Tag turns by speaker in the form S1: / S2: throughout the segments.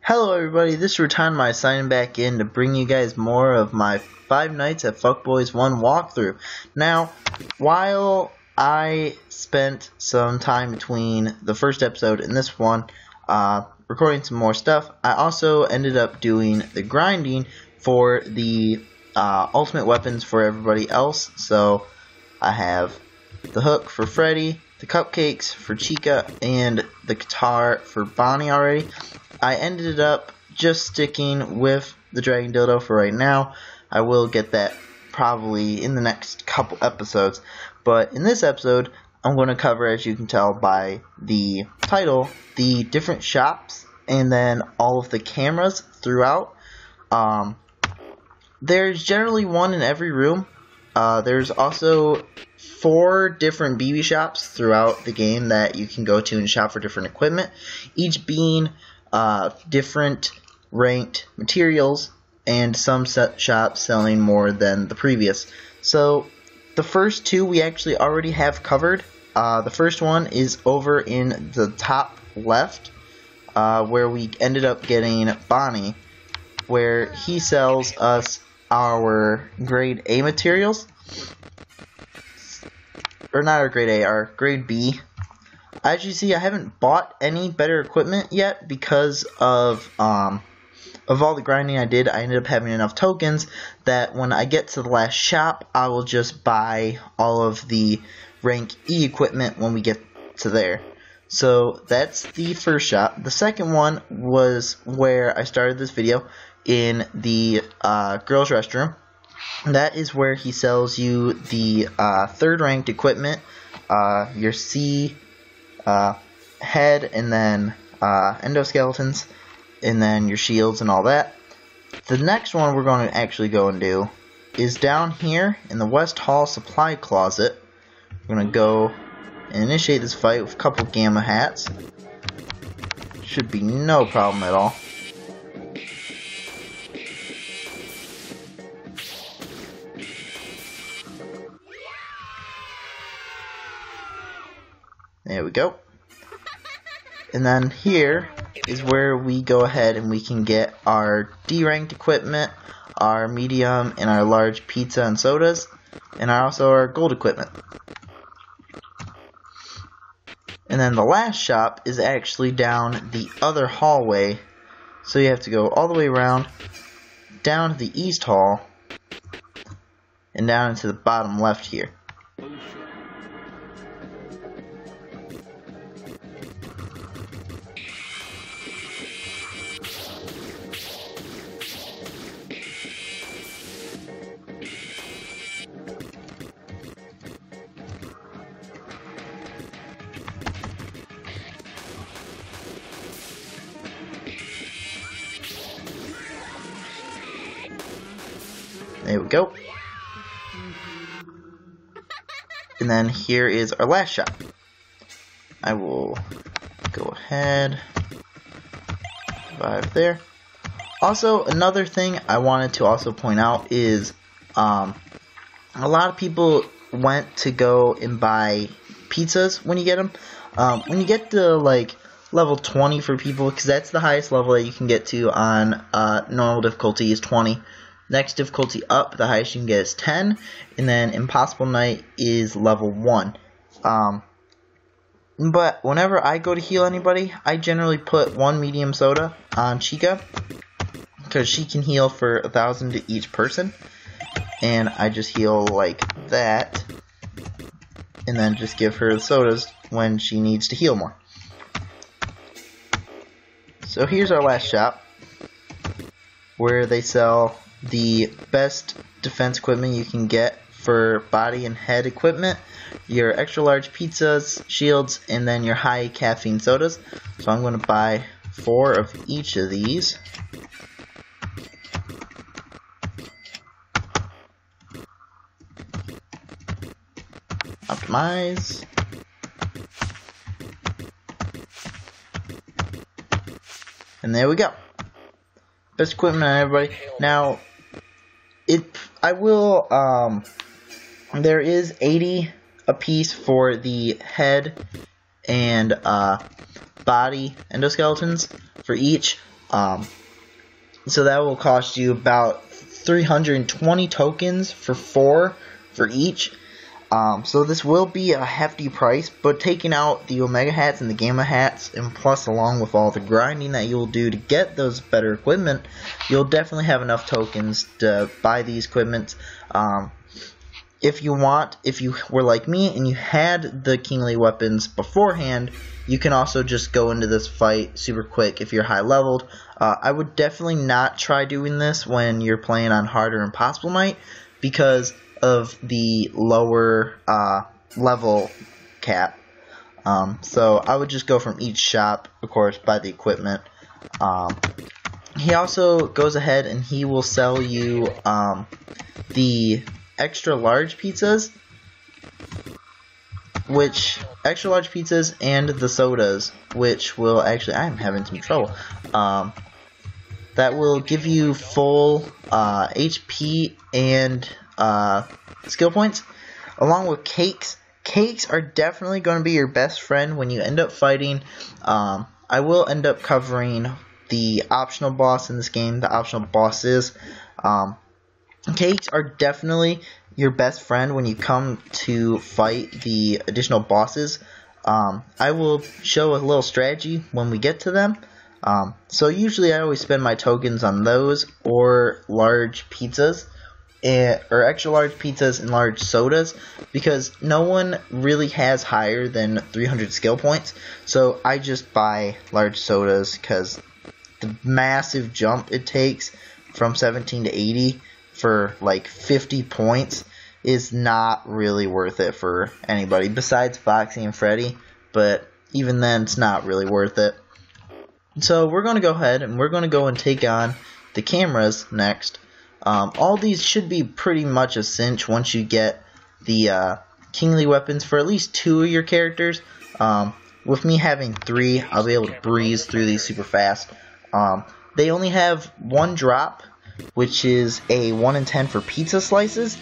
S1: Hello everybody, this is Retonomized signing back in to bring you guys more of my Five Nights at Fuckboys 1 walkthrough. Now, while I spent some time between the first episode and this one recording some more stuff, I also ended up doing the grinding for the ultimate weapons for everybody else. So I have the hook for Freddy, the cupcakes for Chica, and the guitar for Bonnie already. I ended up just sticking with the Dragon Dildo for right now. I will get that probably in the next couple episodes. But in this episode, I'm going to cover, as you can tell by the title, the different shops and then all of the cameras throughout. There's generally one in every room. There's also 4 different BB shops throughout the game that you can go to and shop for different equipment, each being different ranked materials, and some shops selling more than the previous. So the first 2 we actually already have covered. The first one is over in the top left, where we ended up getting Bonnie, where he sells us our grade A materials, or not our grade A, our grade B. As you see, I haven't bought any better equipment yet because of all the grinding I did. I ended up having enough tokens that when I get to the last shop, I will just buy all of the rank E equipment when we get to there. So that's the first shop. The second one was where I started this video, in the girls' restroom. That is where he sells you the 3rd ranked equipment, your C head, and then endoskeletons, and then your shields and all that. The next one we're going to actually go and do is down here in the West Hall supply closet. We're going to go and initiate this fight with a couple gamma hats. Should be no problem at all. There we go. And then here is where we go ahead and we can get our D-ranked equipment, our medium and our large pizza and sodas, and also our gold equipment. And then the last shop is actually down the other hallway, so you have to go all the way around, down to the east hall, and down into the bottom left here. There we go. And then here is our last shop. I will go ahead, revive there. Also, another thing I wanted to also point out is a lot of people went to go and buy pizzas when you get them. When you get to like level 20 for people, because that's the highest level that you can get to on normal difficulty is 20. Next difficulty up, the highest you can get is 10, and then Impossible Night is level 1. But whenever I go to heal anybody, I generally put 1 medium soda on Chica, because she can heal for 1,000 to each person, and I just heal like that, and then just give her the sodas when she needs to heal more. So here's our last shop, where they sell the best defense equipment you can get for body and head equipment, your extra large pizzas, shields, and then your high caffeine sodas. So I'm going to buy 4 of each of these. Optimize. And there we go. Best equipment on everybody. Now, there is 80 apiece for the head and body endoskeletons for each. So that will cost you about 320 tokens for 4 for each. So this will be a hefty price, but taking out the Omega hats and the Gamma hats, and plus along with all the grinding that you'll do to get those better equipment, you'll definitely have enough tokens to buy these equipments. If you were like me and you had the kingly weapons beforehand, you can also just go into this fight super quick if you're high leveled. I would definitely not try doing this when you're playing on hard or impossible night because of the lower level cap. So I would just go from each shop, of course, buy the equipment. He also goes ahead and he will sell you the extra large pizzas, and the sodas, which will actually, I'm having some trouble, that will give you full HP and skill points, along with cakes. Cakes are definitely going to be your best friend when you end up fighting. I will end up covering the optional boss in this game, the optional bosses. Cakes are definitely your best friend when you come to fight the additional bosses. I will show a little strategy when we get to them. So usually I always spend my tokens on those or large pizzas, or extra large pizzas and large sodas, because no one really has higher than 300 skill points. So I just buy large sodas because the massive jump it takes from 17 to 80 for like 50 points is not really worth it for anybody besides Foxy and Freddy, but even then it's not really worth it. So we're going to go ahead and we're going to go and take on the cameras next. All these should be pretty much a cinch once you get the kingly weapons for at least 2 of your characters. With me having 3, I'll be able to breeze through these super fast. They only have 1 drop, which is a 1 in 10 for pizza slices.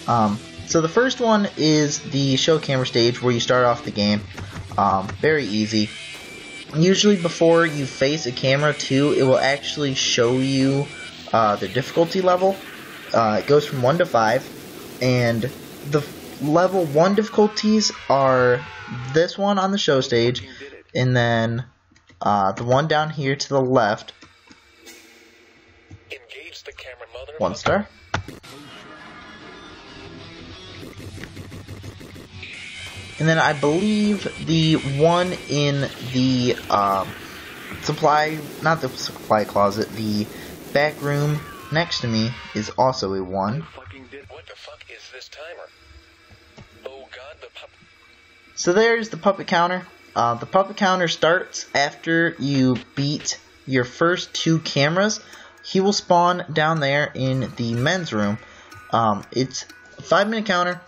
S1: So the first one is the show camera stage where you start off the game. Very easy. Usually before you face a camera too, it will actually show you the difficulty level. It goes from 1 to 5, and the level 1 difficulties are this one on the show stage, and then the one down here to the left, 1 star. And then I believe the one in the not the supply closet, the back room next to me is also a 1.
S2: What the fuck is this timer? Oh god, the pup.
S1: So there's the puppet counter. The puppet counter starts after you beat your first 2 cameras. He will spawn down there in the men's room. It's a 5-minute counter.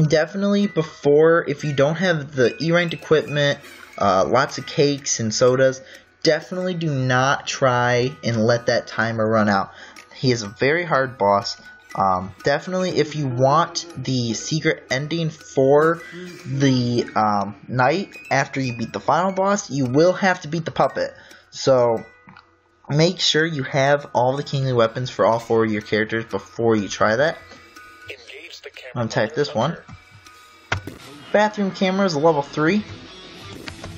S1: Definitely before, if you don't have the E-ranked equipment, lots of cakes and sodas, definitely do not try and let that timer run out. He is a very hard boss. Definitely if you want the secret ending for the night after you beat the final boss, you will have to beat the puppet. So make sure you have all the kingly weapons for all 4 of your characters before you try that. I'm going to type this one. Bathroom camera is a level 3.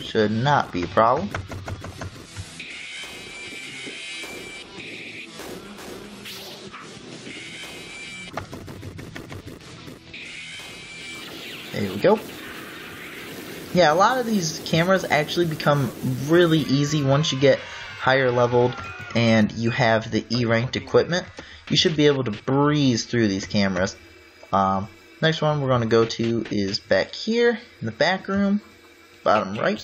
S1: Should not be a problem. There we go. Yeah, a lot of these cameras actually become really easy once you get higher leveled and you have the E-ranked equipment. You should be able to breeze through these cameras. Next one we're going to go to is back here in the back room, bottom right.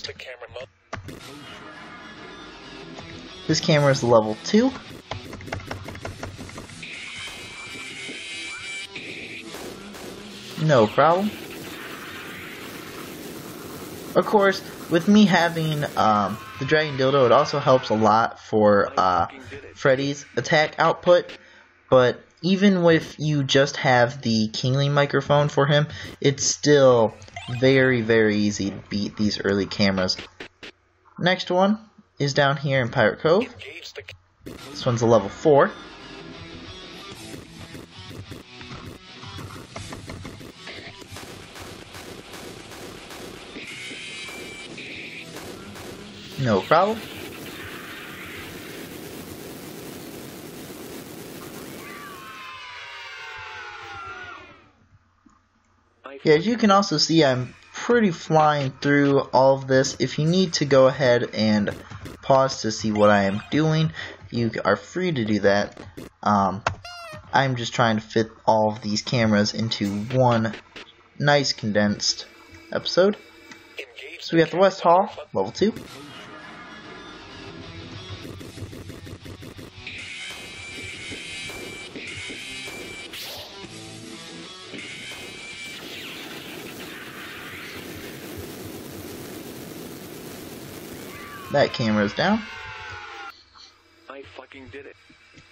S1: This camera is level 2. No problem. Of course, with me having the Dragon Dildo, it also helps a lot for Freddy's attack output, but even if you just have the Kingly microphone for him, it's still very, very easy to beat these early cameras. Next one is down here in Pirate Cove.
S2: Engage the
S1: This one's a level 4. No problem. Yeah, as you can also see, I'm pretty flying through all of this. If you need to go ahead and pause to see what I am doing, you are free to do that. I'm just trying to fit all of these cameras into one nice condensed episode.
S2: engage
S1: So we have the West Hall, level 2. That camera is down.
S2: I fucking did it.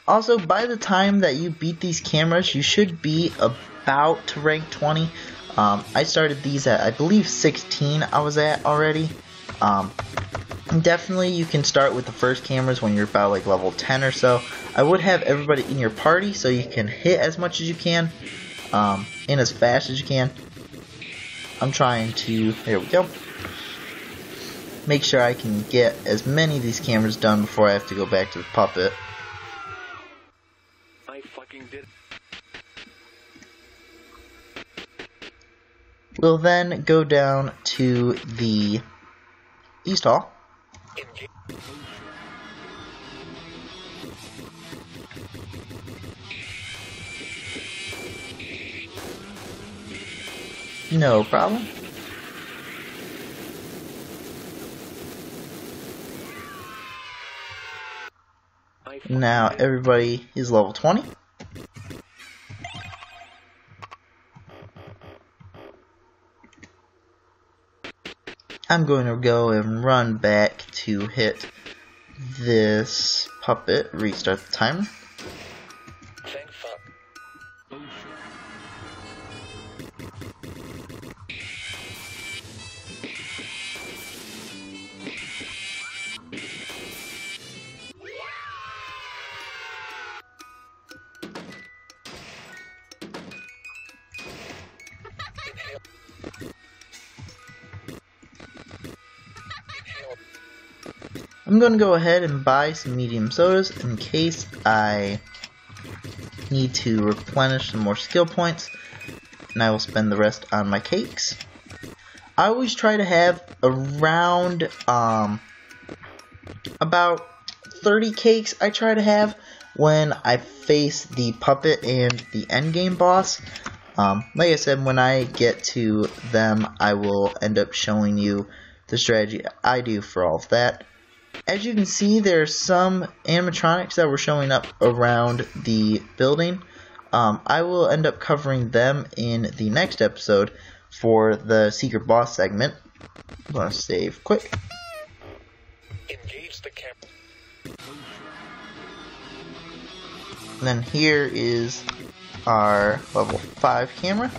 S1: Also, by the time that you beat these cameras, you should be about to rank 20. I started these at, I believe, 16 I was at already. Definitely you can start with the first cameras when you're about like level 10 or so. I would have everybody in your party so you can hit as much as you can, and as fast as you can. I'm trying to, there we go, make sure I can get as many of these cameras done before I have to go back to the puppet.
S2: I fucking did it.
S1: We'll then go down to the East Hall.
S2: Engage.
S1: No problem.
S2: I fucking
S1: Now
S2: did it.
S1: everybody is level 20. I'm going to go and run back to hit this puppet, restart the timer.
S2: Thank fuck. Inhale. Inhale.
S1: I'm going to go ahead and buy some medium sodas in case I need to replenish some more skill points, and I will spend the rest on my cakes. I always try to have around about 30 cakes I try to have when I face the puppet and the endgame boss. Like I said, when I get to them, I will end up showing you the strategy I do for all of that. As you can see, there's some animatronics that were showing up around the building. I will end up covering them in the next episode for the secret boss segment. I'm going to save quick.
S2: Engage the camera.
S1: And then here is our level 5 camera.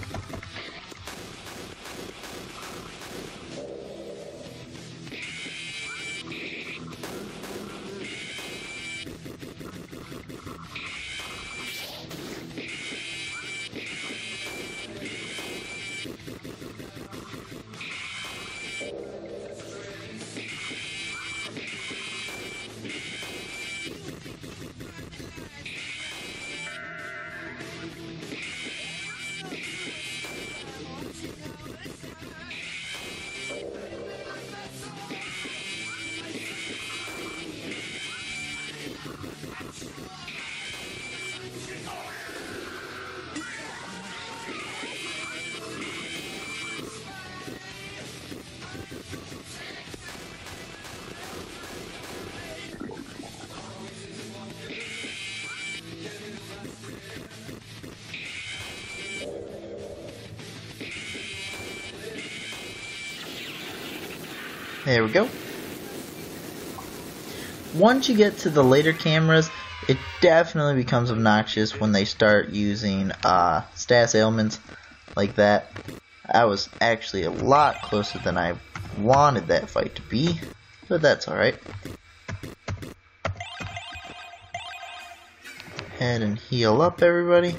S1: There we go. Once you get to the later cameras, it definitely becomes obnoxious when they start using status ailments like that. I was actually a lot closer than I wanted that fight to be, but that's alright. ahead and heal up everybody.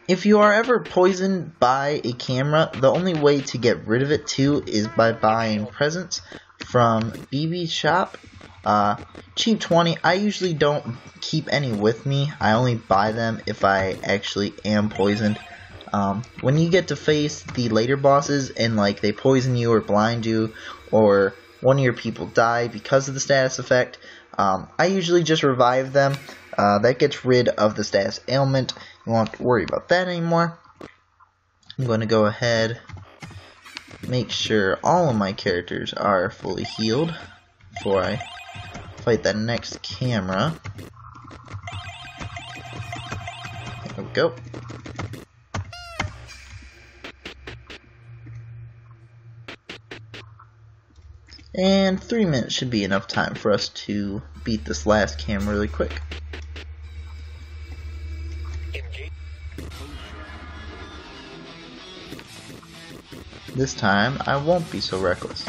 S1: If you are ever poisoned by a camera, the only way to get rid of it too is by buying presents from BB Shop. Cheap 20. I usually don't keep any with me. I only buy them if I actually am poisoned. When you get to face the later bosses and like they poison you or blind you, or one of your people die because of the status effect, I usually just revive them. That gets rid of the status ailment. You won't have to worry about that anymore. I'm going to go ahead, make sure all of my characters are fully healed before I fight that next camera. There we go. And 3 minutes should be enough time for us to beat this last cam really quick. This time, I won't be so reckless.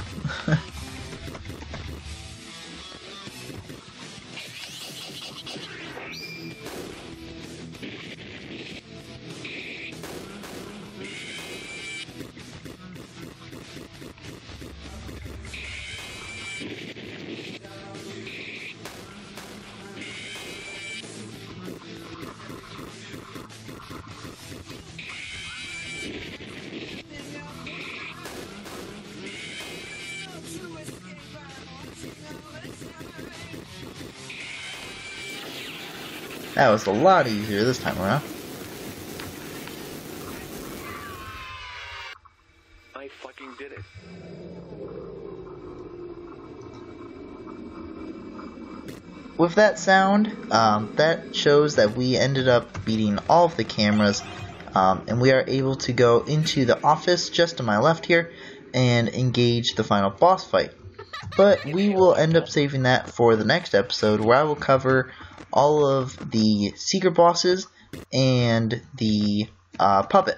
S1: That was a lot easier this time around.
S2: I fucking did it.
S1: With that sound, that shows that we ended up beating all of the cameras, and we are able to go into the office just to my left here and engage the final boss fight. But we will end up saving that for the next episode, where I will cover all of the secret bosses and the puppet.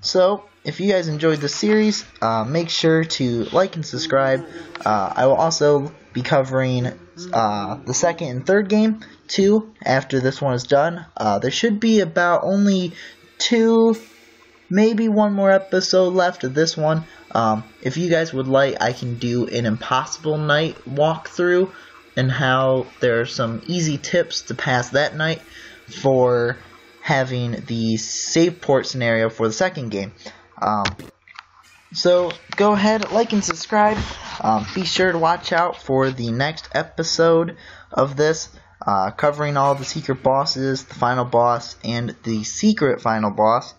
S1: So, if you guys enjoyed the series, make sure to like and subscribe. I will also be covering the second and third game too after this one is done. There should be about only 2, maybe 1 more episode left of this one. If you guys would like, I can do an Impossible Night walkthrough and how there are some easy tips to pass that night for having the save port scenario for the second game. So go ahead, like and subscribe. Be sure to watch out for the next episode of this, covering all the secret bosses, the final boss, and the secret final boss.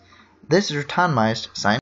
S1: This is Retonomized, signing